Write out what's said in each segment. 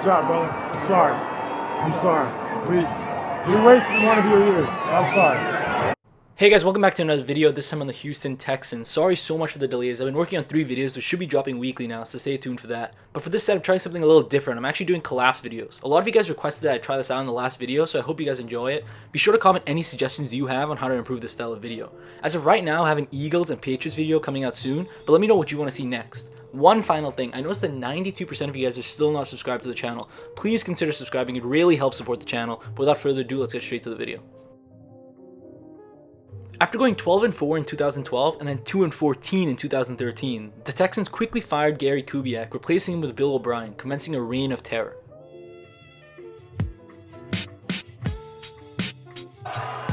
Good job, brother. I'm sorry. I'm sorry. We wasted one of your years. I'm sorry. Hey guys, welcome back to another video, this time on the Houston Texans. Sorry so much for the delays. I've been working on 3 videos, which should be dropping weekly now, so stay tuned for that. But for this set, I'm trying something a little different. I'm actually doing collapse videos. A lot of you guys requested that I try this out in the last video, so I hope you guys enjoy it. Be sure to comment any suggestions you have on how to improve this style of video. As of right now, I have an Eagles and Patriots video coming out soon, but let me know what you want to see next. One final thing, I noticed that 92% of you guys are still not subscribed to the channel. Please consider subscribing, it really helps support the channel. But without further ado, let's get straight to the video. After going 12-4 in 2012 and then 2-14 in 2013, the Texans quickly fired Gary Kubiak, replacing him with Bill O'Brien, commencing a reign of terror.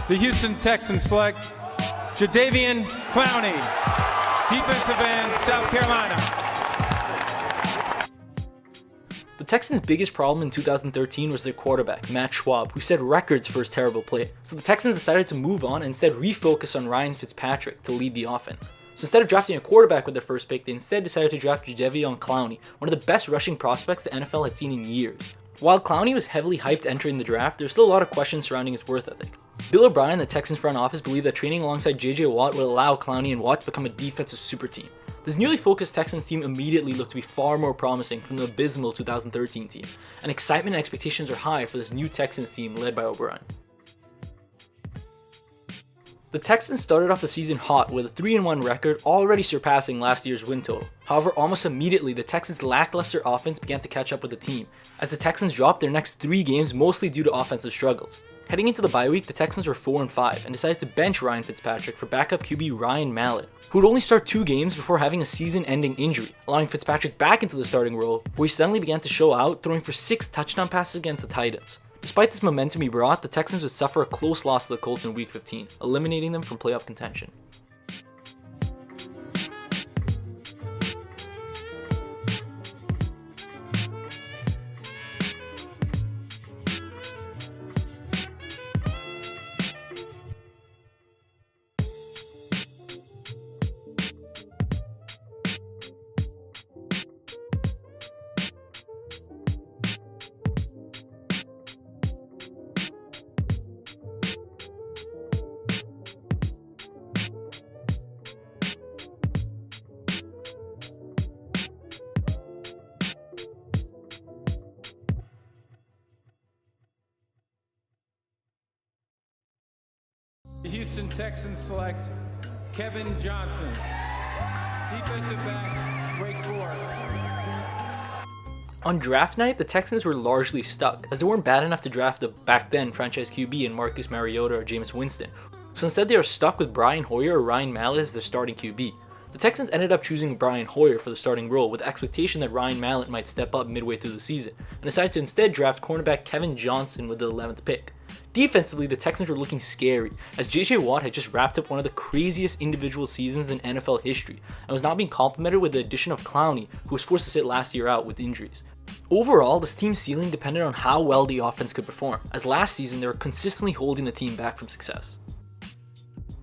The Houston Texans select Jadeveon Clowney, defensive end, South Carolina. The Texans' biggest problem in 2013 was their quarterback, Matt Schwab, who set records for his terrible play. So the Texans decided to move on and instead refocus on Ryan Fitzpatrick to lead the offense. So instead of drafting a quarterback with their first pick, they instead decided to draft Jadeveon Clowney, one of the best rushing prospects the NFL had seen in years. While Clowney was heavily hyped entering the draft, there's still a lot of questions surrounding his worth ethic. Bill O'Brien, the Texans front office, believed that training alongside JJ Watt would allow Clowney and Watt to become a defensive super team. This newly focused Texans team immediately looked to be far more promising from the abysmal 2013 team, and excitement and expectations are high for this new Texans team led by O'Brien. The Texans started off the season hot with a 3-1 record, already surpassing last year's win total. However, almost immediately the Texans' lackluster offense began to catch up with the team, as the Texans dropped their next 3 games mostly due to offensive struggles. Heading into the bye week, the Texans were 4-5 and decided to bench Ryan Fitzpatrick for backup QB Ryan Mallett, who would only start 2 games before having a season-ending injury, allowing Fitzpatrick back into the starting role, where he suddenly began to show out, throwing for 6 touchdown passes against the Titans. Despite this momentum he brought, the Texans would suffer a close loss to the Colts in Week 15, eliminating them from playoff contention. The Houston Texans select Kevin Johnson, defensive back, Wake Forest. On draft night, the Texans were largely stuck, as they weren't bad enough to draft a back then franchise QB in Marcus Mariota or Jameis Winston. So instead they were stuck with Brian Hoyer or Ryan Mallett as their starting QB. The Texans ended up choosing Brian Hoyer for the starting role with the expectation that Ryan Mallett might step up midway through the season, and decided to instead draft cornerback Kevin Johnson with the 11th pick. Defensively, the Texans were looking scary, as JJ Watt had just wrapped up one of the craziest individual seasons in NFL history, and was now being complemented with the addition of Clowney, who was forced to sit last year out with injuries. Overall, this team's ceiling depended on how well the offense could perform, as last season they were consistently holding the team back from success.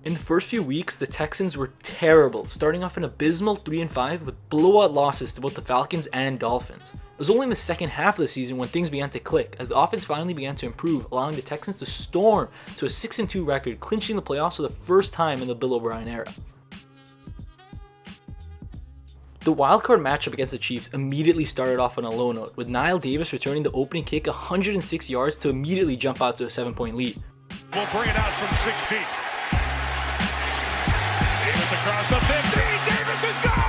In the first few weeks, the Texans were terrible, starting off an abysmal 3-5 with blowout losses to both the Falcons and Dolphins. It was only in the second half of the season when things began to click, as the offense finally began to improve, allowing the Texans to storm to a 6-2 record, clinching the playoffs for the first time in the Bill O'Brien era. The wildcard matchup against the Chiefs immediately started off on a low note, with Niall Davis returning the opening kick 106 yards to immediately jump out to a 7-point lead. We'll bring it out from 6 feet. Davis across the 50. Davis is gone!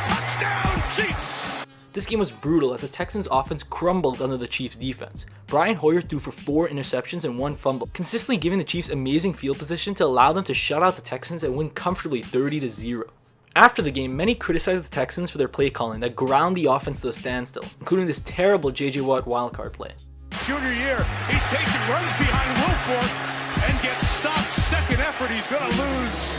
Touchdown, Chiefs! This game was brutal as the Texans' offense crumbled under the Chiefs' defense. Brian Hoyer threw for 4 interceptions and 1 fumble, consistently giving the Chiefs amazing field position to allow them to shut out the Texans and win comfortably 30-0. After the game, many criticized the Texans for their play calling that ground the offense to a standstill, including this terrible JJ Watt wildcard play. Junior year, he takes and runs behind Wilfork and gets stopped second effort. He's going to lose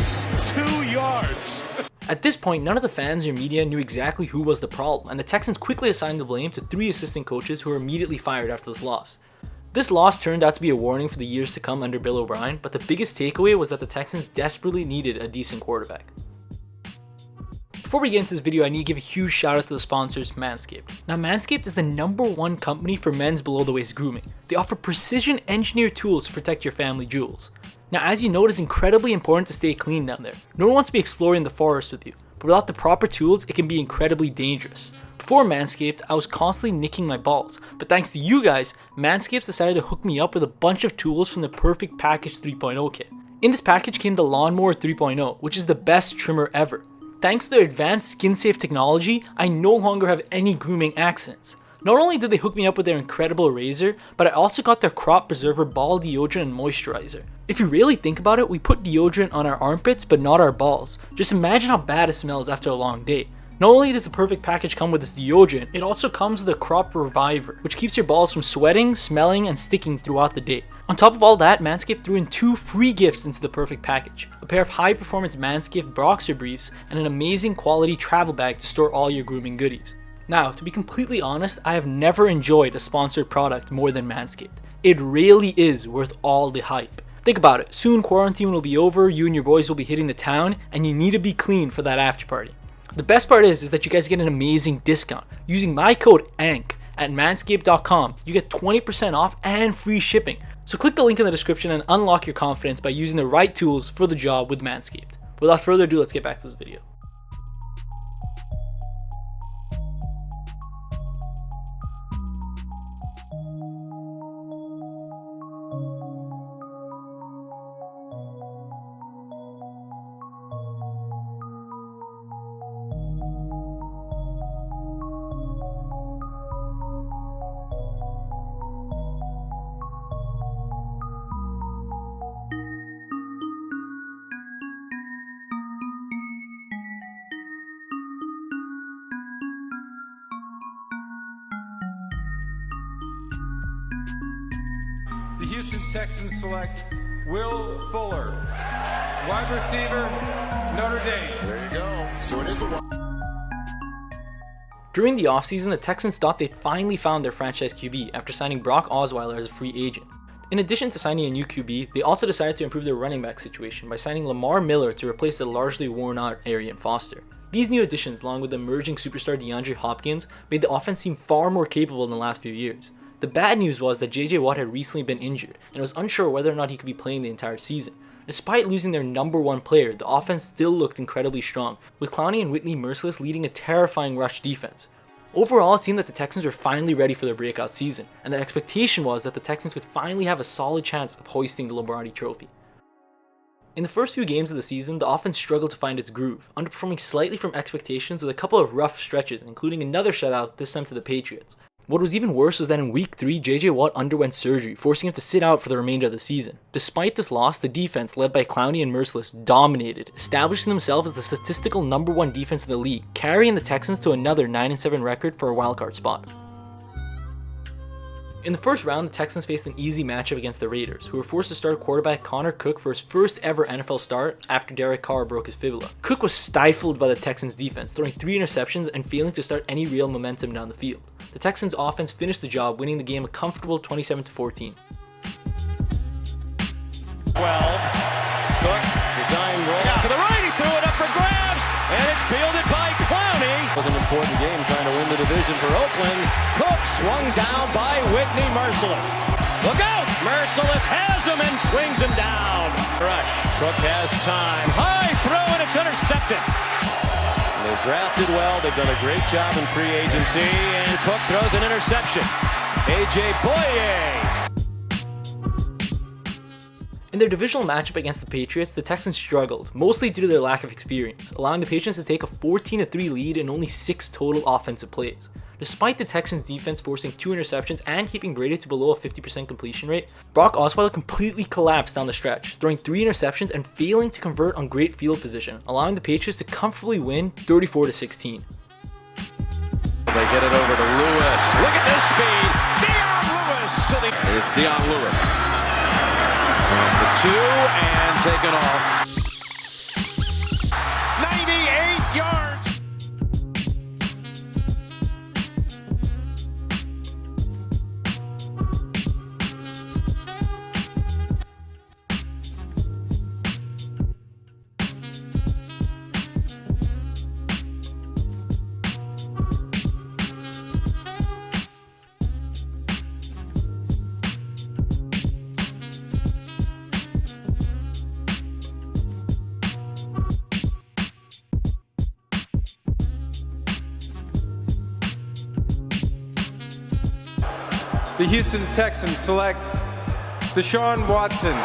2 yards. At this point, none of the fans or media knew exactly who was the problem, and the Texans quickly assigned the blame to 3 assistant coaches who were immediately fired after this loss. This loss turned out to be a warning for the years to come under Bill O'Brien, but the biggest takeaway was that the Texans desperately needed a decent quarterback. Before we get into this video, I need to give a huge shout out to the sponsors, Manscaped. Now, Manscaped is the #1 company for men's below the waist grooming. They offer precision engineered tools to protect your family jewels. Now, as you know, it is incredibly important to stay clean down there. No one wants to be exploring the forest with you, but without the proper tools, it can be incredibly dangerous. Before Manscaped, I was constantly nicking my balls, but thanks to you guys, Manscaped decided to hook me up with a bunch of tools from the Perfect Package 3.0 kit. In this package came the Lawnmower 3.0, which is the best trimmer ever. Thanks to their advanced skin-safe technology, I no longer have any grooming accidents. Not only did they hook me up with their incredible razor, but I also got their Crop Preserver Ball Deodorant and Moisturizer. If you really think about it, we put deodorant on our armpits but not our balls. Just imagine how bad it smells after a long day. Not only does the Perfect Package come with this deodorant, it also comes with a Crop Reviver, which keeps your balls from sweating, smelling, and sticking throughout the day. On top of all that, Manscaped threw in 2 free gifts into the Perfect Package: a pair of high-performance Manscaped boxer briefs and an amazing quality travel bag to store all your grooming goodies. Now, to be completely honest, I have never enjoyed a sponsored product more than Manscaped. It really is worth all the hype. Think about it, soon quarantine will be over, you and your boys will be hitting the town, and you need to be clean for that after party. The best part is that you guys get an amazing discount. Using my code ANK at manscaped.com, you get 20% off and free shipping. So click the link in the description and unlock your confidence by using the right tools for the job with Manscaped. Without further ado, let's get back to this video. The Houston Texans select Will Fuller, wide receiver, Notre Dame. There you go. So it is a During the offseason, the Texans thought they'd finally found their franchise QB after signing Brock Osweiler as a free agent. In addition to signing a new QB, they also decided to improve their running back situation by signing Lamar Miller to replace the largely worn-out Arian Foster. These new additions, along with the emerging superstar DeAndre Hopkins, made the offense seem far more capable in the last few years. The bad news was that JJ Watt had recently been injured and was unsure whether or not he could be playing the entire season. Despite losing their #1 player, the offense still looked incredibly strong, with Clowney and Whitney Merciless leading a terrifying rush defense. Overall, it seemed that the Texans were finally ready for their breakout season, and the expectation was that the Texans could finally have a solid chance of hoisting the Lombardi Trophy. In the first few games of the season, the offense struggled to find its groove, underperforming slightly from expectations with a couple of rough stretches, including another shutout, this time to the Patriots. What was even worse was that in week 3, JJ Watt underwent surgery, forcing him to sit out for the remainder of the season. Despite this loss, the defense, led by Clowney and Merciless, dominated, establishing themselves as the statistical #1 defense in the league, carrying the Texans to another 9-7 record for a wildcard spot. In the first round, the Texans faced an easy matchup against the Raiders, who were forced to start quarterback Connor Cook for his first ever NFL start after Derek Carr broke his fibula. Cook was stifled by the Texans defense, throwing 3 interceptions and failing to start any real momentum down the field. The Texans offense finished the job, winning the game a comfortable 27-14. Well, Cook, design roll out to the right, he threw it up for grabs, and it's fielded by Clowney. It was an important game trying to win the division for Oakland. Cook swung down by Whitney Merciless. Look out! Merciless has him and swings him down. Rush. Cook has time. High throw, and it's intercepted. They drafted well. They've done a great job in free agency, and Cook throws an interception. A.J. Boye. In their divisional matchup against the Patriots, the Texans struggled, mostly due to their lack of experience, allowing the Patriots to take a 14-3 lead in only 6 total offensive plays. Despite the Texans defense forcing 2 interceptions and keeping Brady to below a 50% completion rate, Brock Osweiler completely collapsed down the stretch, throwing 3 interceptions and failing to convert on great field position, allowing the Patriots to comfortably win 34-16. They get it over to Lewis. Look at this speed. Dion Lewis to the... It's Dion Lewis. From the 2 and taken off. 98 yards. the Houston Texans select Deshaun Watson.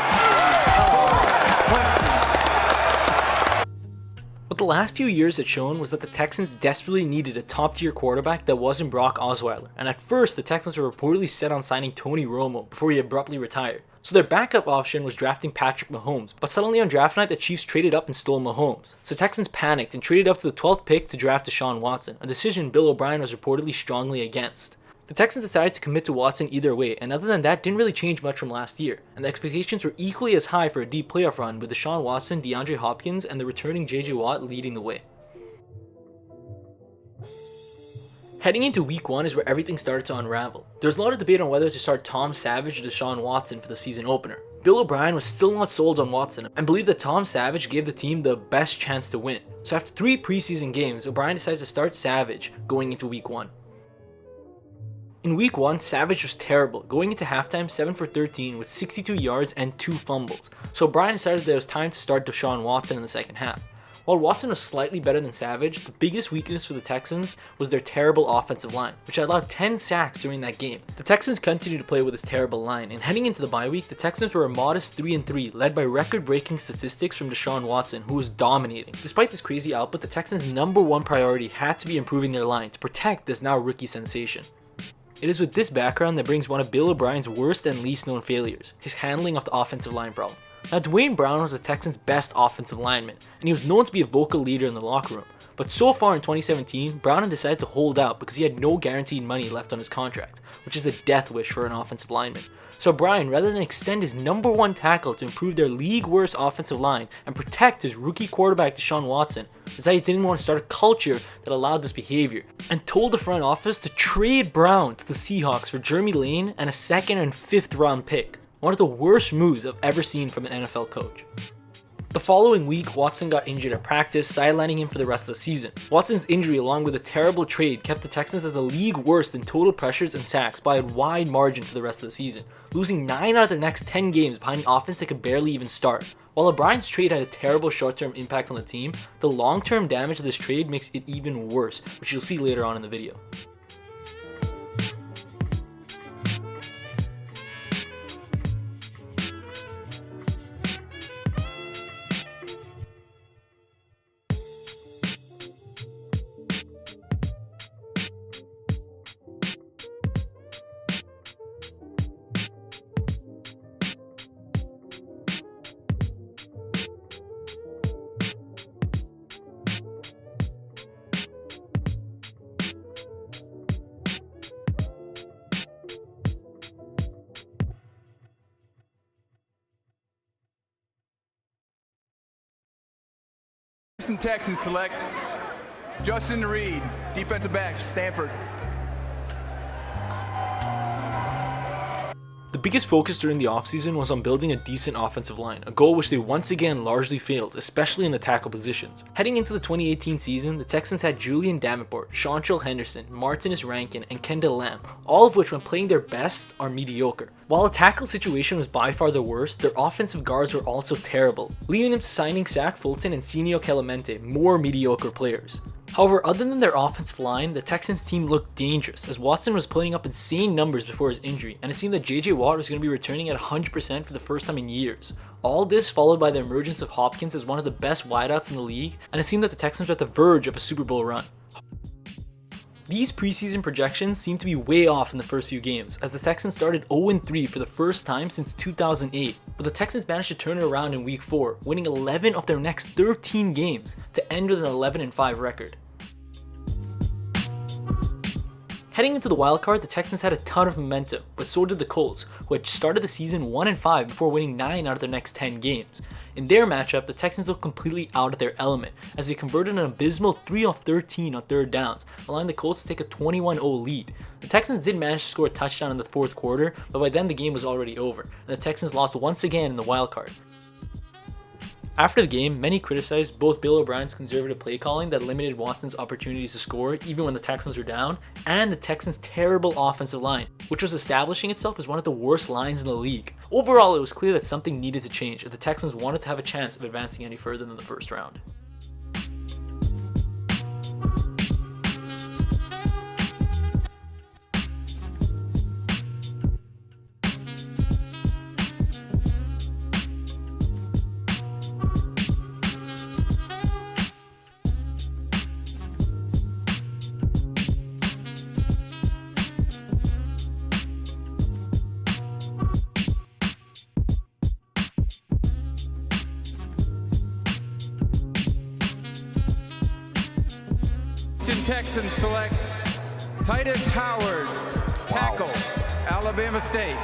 What the last few years had shown was that the Texans desperately needed a top-tier quarterback that wasn't Brock Osweiler, and at first the Texans were reportedly set on signing Tony Romo before he abruptly retired. So their backup option was drafting Patrick Mahomes, but suddenly on draft night the Chiefs traded up and stole Mahomes. So Texans panicked and traded up to the 12th pick to draft Deshaun Watson, a decision Bill O'Brien was reportedly strongly against. The Texans decided to commit to Watson either way, and other than that didn't really change much from last year, and the expectations were equally as high for a deep playoff run with Deshaun Watson, DeAndre Hopkins, and the returning JJ Watt leading the way. Heading into week 1 is where everything started to unravel. There was a lot of debate on whether to start Tom Savage or Deshaun Watson for the season opener. Bill O'Brien was still not sold on Watson and believed that Tom Savage gave the team the best chance to win. So after 3 preseason games, O'Brien decided to start Savage going into week 1. In week 1, Savage was terrible, going into halftime 7 for 13 with 62 yards and 2 fumbles, so O'Brien decided that it was time to start Deshaun Watson in the second half. While Watson was slightly better than Savage, the biggest weakness for the Texans was their terrible offensive line, which had allowed 10 sacks during that game. The Texans continued to play with this terrible line, and heading into the bye week, the Texans were a modest 3-3, led by record-breaking statistics from Deshaun Watson, who was dominating. Despite this crazy output, the Texans' #1 priority had to be improving their line to protect this now rookie sensation. It is with this background that brings one of Bill O'Brien's worst and least known failures, his handling of the offensive line problem. Now, Dwayne Brown was the Texans' best offensive lineman, and he was known to be a vocal leader in the locker room. But so far in 2017, Brown had decided to hold out because he had no guaranteed money left on his contract, which is the death wish for an offensive lineman. So Brian, rather than extend his #1 tackle to improve their league-worst offensive line and protect his rookie quarterback Deshaun Watson, decided he didn't want to start a culture that allowed this behavior, and told the front office to trade Brown to the Seahawks for Jeremy Lane and a 2nd and 5th round pick. One of the worst moves I've ever seen from an NFL coach. The following week, Watson got injured at practice, sidelining him for the rest of the season. Watson's injury, along with a terrible trade, kept the Texans as the league worst in total pressures and sacks by a wide margin for the rest of the season, losing 9 out of their next 10 games behind an offense that could barely even start. While O'Brien's trade had a terrible short-term impact on the team, the long-term damage of this trade makes it even worse, which you'll see later on in the video. Houston Texans select Justin Reed, defensive back, Stanford. The biggest focus during the offseason was on building a decent offensive line, a goal which they once again largely failed, especially in the tackle positions. Heading into the 2018 season, the Texans had Julian Davenport, Shontrell Henderson, Martinez Rankin, and Kendall Lamb, all of which when playing their best are mediocre. While the tackle situation was by far the worst, their offensive guards were also terrible, leading them to signing Zach Fulton and Senio Kelemete, more mediocre players. However, other than their offensive line, the Texans team looked dangerous as Watson was putting up insane numbers before his injury, and it seemed that JJ Watt was going to be returning at 100% for the first time in years. All this followed by the emergence of Hopkins as one of the best wideouts in the league, and it seemed that the Texans were at the verge of a Super Bowl run. These preseason projections seemed to be way off in the first few games, as the Texans started 0-3 for the first time since 2008, but the Texans managed to turn it around in week 4, winning 11 of their next 13 games to end with an 11-5 record. Heading into the wild card, the Texans had a ton of momentum, but so did the Colts, who had started the season 1-5 before winning 9 out of their next 10 games. In their matchup, the Texans looked completely out of their element, as they converted an abysmal 3 of 13 on third downs, allowing the Colts to take a 21-0 lead. The Texans did manage to score a touchdown in the fourth quarter, but by then the game was already over, and the Texans lost once again in the wild card. After the game, many criticized both Bill O'Brien's conservative play calling that limited Watson's opportunities to score even when the Texans were down, and the Texans' terrible offensive line, which was establishing itself as one of the worst lines in the league. Overall, it was clear that something needed to change if the Texans wanted to have a chance of advancing any further than the first round. Texans select Titus Howard, tackle, Alabama State.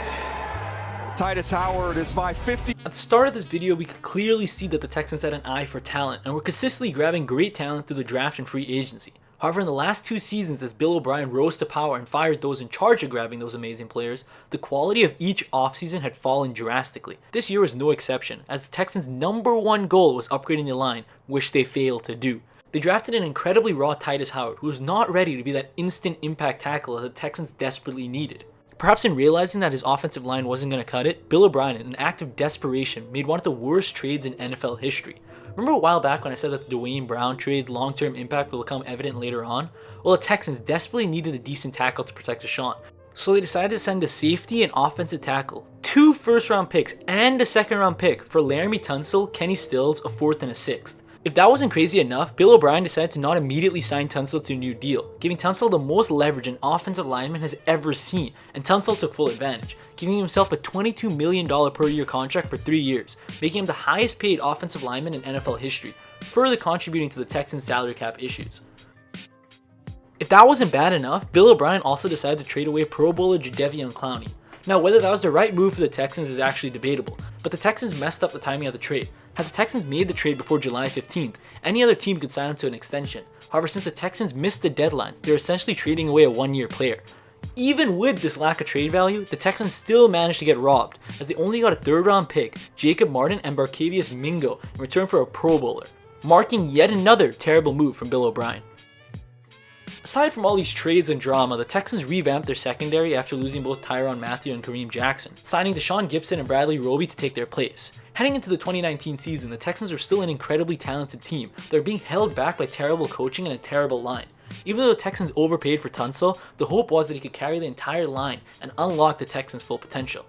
Titus Howard is 5'50". At the start of this video, we could clearly see that the Texans had an eye for talent and were consistently grabbing great talent through the draft and free agency. However, in the last 2 seasons, as Bill O'Brien rose to power and fired those in charge of grabbing those amazing players, the quality of each offseason had fallen drastically. This year was no exception, as the Texans' #1 goal was upgrading the line, which they failed to do. They drafted an incredibly raw Titus Howard, who was not ready to be that instant impact tackle that the Texans desperately needed. Perhaps in realizing that his offensive line wasn't going to cut it, Bill O'Brien, in an act of desperation, made one of the worst trades in NFL history. Remember a while back when I said that the Dwayne Brown trade's long-term impact will become evident later on? Well, the Texans desperately needed a decent tackle to protect deshaun, so they decided to send a safety and offensive tackle, 2 first-round picks, and a second-round pick for Laramie Tunsil, Kenny Stills, a 4th and a 6th. If that wasn't crazy enough, Bill O'Brien decided to not immediately sign Tunsil to a new deal, giving Tunsil the most leverage an offensive lineman has ever seen, and Tunsil took full advantage, giving himself a $22 million per year contract for 3 years, making him the highest paid offensive lineman in NFL history, further contributing to the Texans' salary cap issues. If that wasn't bad enough, Bill O'Brien also decided to trade away Pro Bowler Jadeveon Clowney. Now, whether that was the right move for the Texans is actually debatable, but the Texans messed up the timing of the trade. Had the Texans made the trade before July 15th, any other team could sign him to an extension. However, since the Texans missed the deadlines, they're essentially trading away a 1-year player. Even with this lack of trade value, the Texans still managed to get robbed, as they only got a 3rd-round pick, Jacob Martin and Barkevious Mingo, in return for a Pro Bowler, marking yet another terrible move from Bill O'Brien. Aside from all these trades and drama, the Texans revamped their secondary after losing both Tyrann Mathieu and Kareem Jackson, signing Deshaun Gibson and Bradley Roby to take their place. Heading into the 2019 season, the Texans were still an incredibly talented team. They were being held back by terrible coaching and a terrible line. Even though the Texans overpaid for Tunsil, the hope was that he could carry the entire line and unlock the Texans' full potential.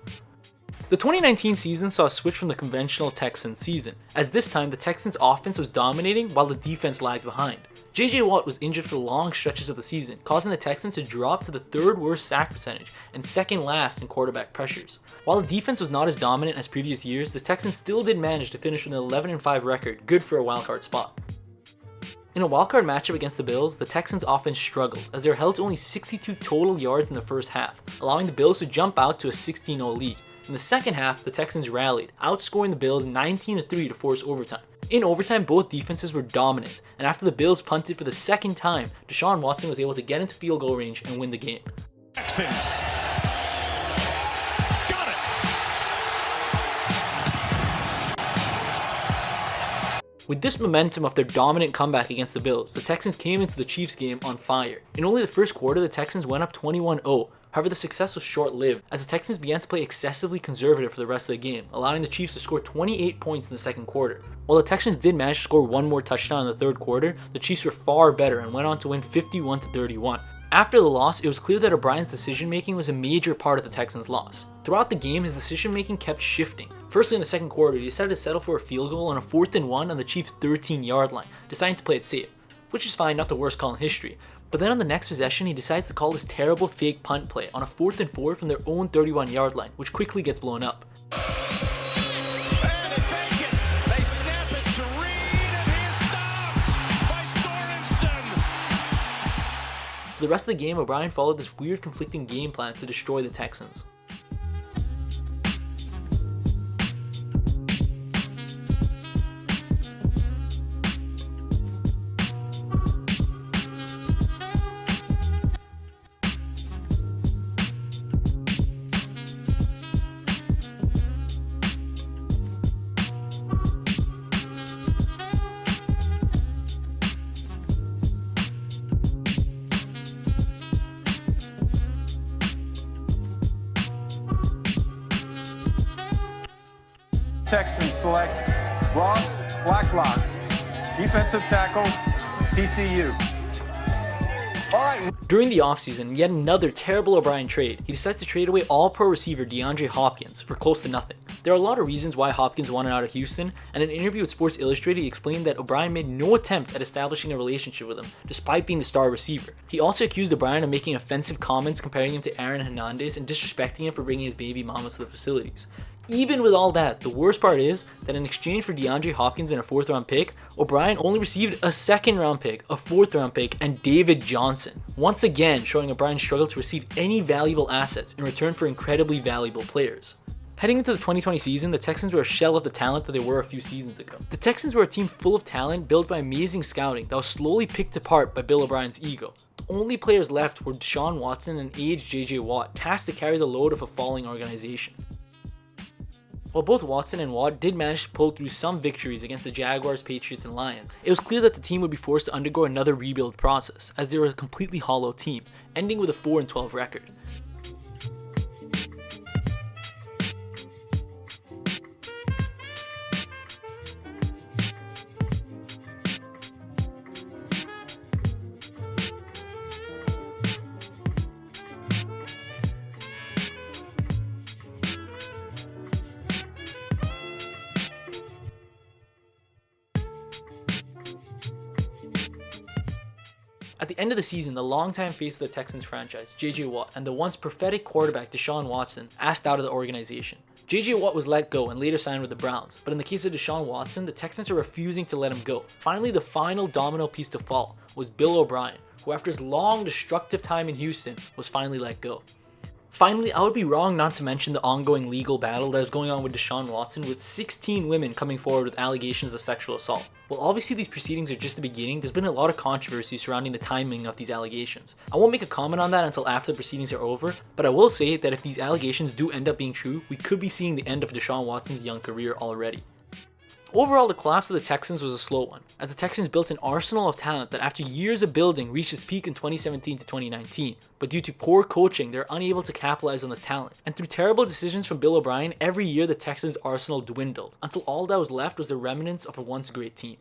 The 2019 season saw a switch from the conventional Texans season, as this time the Texans' offense was dominating while the defense lagged behind. JJ Watt was injured for long stretches of the season, causing the Texans to drop to the 3rd worst sack percentage and 2nd last in quarterback pressures. While the defense was not as dominant as previous years, the Texans still did manage to finish with an 11-5 record, good for a wildcard spot. In a wildcard matchup against the Bills, the Texans' offense struggled, as they were held to only 62 total yards in the first half, allowing the Bills to jump out to a 16-0 lead. In the second half, the Texans rallied, outscoring the Bills 19-3 to force overtime. In overtime, both defenses were dominant, and after the Bills punted for the 2nd time, Deshaun Watson was able to get into field goal range and win the game. Texans. Got it. With this momentum of their dominant comeback against the Bills, the Texans came into the Chiefs game on fire. In only the first quarter, the Texans went up 21-0. However, the success was short-lived, as the Texans began to play excessively conservative for the rest of the game, allowing the Chiefs to score 28 points in the second quarter. While the Texans did manage to score 1 more touchdown in the third quarter, the Chiefs were far better and went on to win 51-31. After the loss, it was clear that O'Brien's decision-making was a major part of the Texans' loss. Throughout the game, his decision-making kept shifting. Firstly, in the second quarter, he decided to settle for a field goal on a 4th and 1 on the Chiefs' 13-yard line, deciding to play it safe, which is fine, not the worst call in history. But then on the next possession, he decides to call this terrible fake punt play on a 4th and 4 from their own 31-yard line, which quickly gets blown up. For the rest of the game, O'Brien followed this weird conflicting game plan to destroy the Texans. Texans select Ross Blacklock, defensive tackle, TCU. During the offseason, yet another terrible O'Brien trade. He decides to trade away all-pro receiver DeAndre Hopkins for close to nothing. There are a lot of reasons why Hopkins wanted out of Houston, and in an interview with Sports Illustrated, he explained that O'Brien made no attempt at establishing a relationship with him, despite being the star receiver. He also accused O'Brien of making offensive comments comparing him to Aaron Hernandez and disrespecting him for bringing his baby mamas to the facilities. Even with all that, the worst part is that in exchange for DeAndre Hopkins and a 4th round pick, O'Brien only received a 2nd round pick, a 4th round pick, and David Johnson. Once again, showing O'Brien struggled to receive any valuable assets in return for incredibly valuable players. Heading into the 2020 season, the Texans were a shell of the talent that they were a few seasons ago. The Texans were a team full of talent built by amazing scouting that was slowly picked apart by Bill O'Brien's ego. The only players left were Deshaun Watson and aged JJ Watt, tasked to carry the load of a falling organization. While both Watson and Watt did manage to pull through some victories against the Jaguars, Patriots, and Lions, it was clear that the team would be forced to undergo another rebuild process, as they were a completely hollow team, ending with a 4-12 record. At the end of the season, the longtime face of the Texans franchise, JJ Watt, and the once prophetic quarterback Deshaun Watson asked out of the organization. JJ Watt was let go and later signed with the Browns, but in the case of Deshaun Watson, the Texans are refusing to let him go. Finally, the final domino piece to fall was Bill O'Brien, who after his long destructive time in Houston was finally let go. Finally, I would be wrong not to mention the ongoing legal battle that is going on with Deshaun Watson, with 16 women coming forward with allegations of sexual assault. While obviously these proceedings are just the beginning, there's been a lot of controversy surrounding the timing of these allegations. I won't make a comment on that until after the proceedings are over, but I will say that if these allegations do end up being true, we could be seeing the end of Deshaun Watson's young career already. Overall, the collapse of the Texans was a slow one, as the Texans built an arsenal of talent that after years of building reached its peak in 2017 to 2019, but due to poor coaching, they're unable to capitalize on this talent. And through terrible decisions from Bill O'Brien, every year the Texans' arsenal dwindled, until all that was left was the remnants of a once great team.